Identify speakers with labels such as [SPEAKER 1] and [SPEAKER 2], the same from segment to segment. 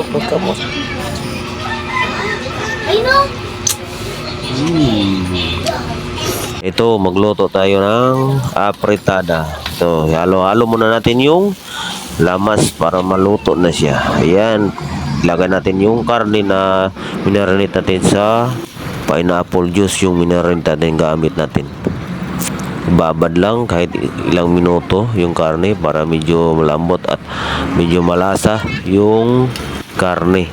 [SPEAKER 1] Pagkamos.
[SPEAKER 2] Ay no.
[SPEAKER 1] Ito, magluto tayo ng apretada. Ito, halo-halo muna natin yung lamas para maluto na siya. Ayan, ilagay natin yung karne na minarinate natin sa pineapple juice, yung minarinate natin gamit natin. Babad lang kahit ilang minuto yung karne para medyo malambot at medyo malasa yung karne.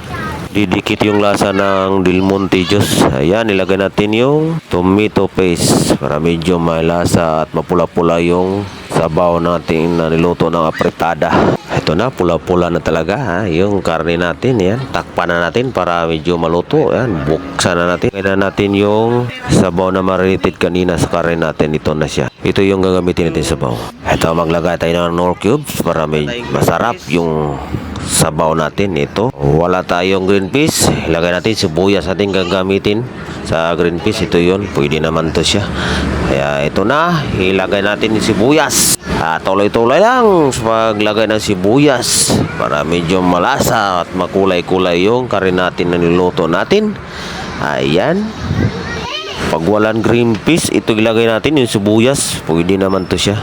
[SPEAKER 1] Didikit yung lasa ng Del Monte juice. Ayan, ilagay natin yung tomato paste para medyo may lasa at mapula-pula yung sabaw natin na niluto ng apretada. Ito na, pula-pula na talaga ha, yung karne natin. Yan, takpan na natin para medyo maluto. Yan, buksan na natin. Kaya na natin yung sabaw na marinated kanina sa karne natin. Ito na siya. Ito yung gagamitin natin sabaw. Ito, maglagay tayo ng Knorr cubes para may masarap yung sabaw natin. Ito, wala tayong green peas, ilagay natin sibuyas natin gagamitin sa green peas. Ito yun, pwede naman to siya. Kaya ito na, ilagay natin yung sibuyas. Tuloy-tuloy lang sa paglagay ng sibuyas para medyo malasa at makulay-kulay yung karne natin na niluto natin. Ayan, pag walang green peas, ito ilagay natin yung sibuyas, pwede naman to siya.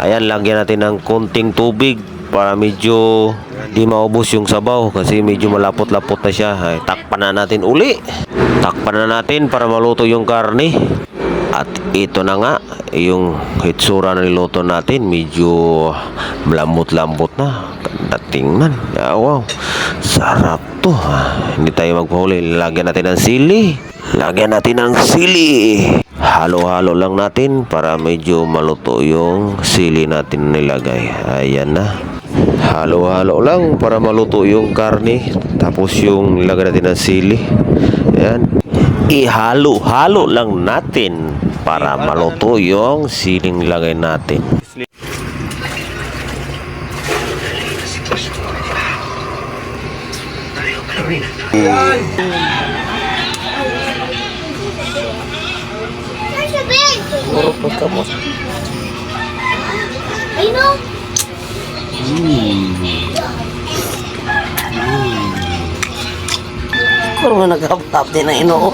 [SPEAKER 1] Ayan, lagyan natin ng konting tubig para medyo di maubos yung sabaw kasi medyo malapot-lapot na siya. Ay, takpan na natin uli. Takpan na natin para maluto yung karne. At ito na nga yung hitsura na niluto natin. Medyo malambot-lambot na. Ganda tingnan. Wow, sarap to. Hindi tayo magpahuli. Lagyan natin ng sili. Lagyan natin ng sili. Halo-halo lang natin para medyo maluto yung sili natin nilagay. Ayan na. Halo-halo lang para maluto yung karne. Tapos yung nilagay natin ng sili. Ayan. Ihalo-halo lang natin para maluto yung siling nilagay natin. Puro pagkamos.
[SPEAKER 2] Ay no.
[SPEAKER 1] Puro nga nag-update na ino.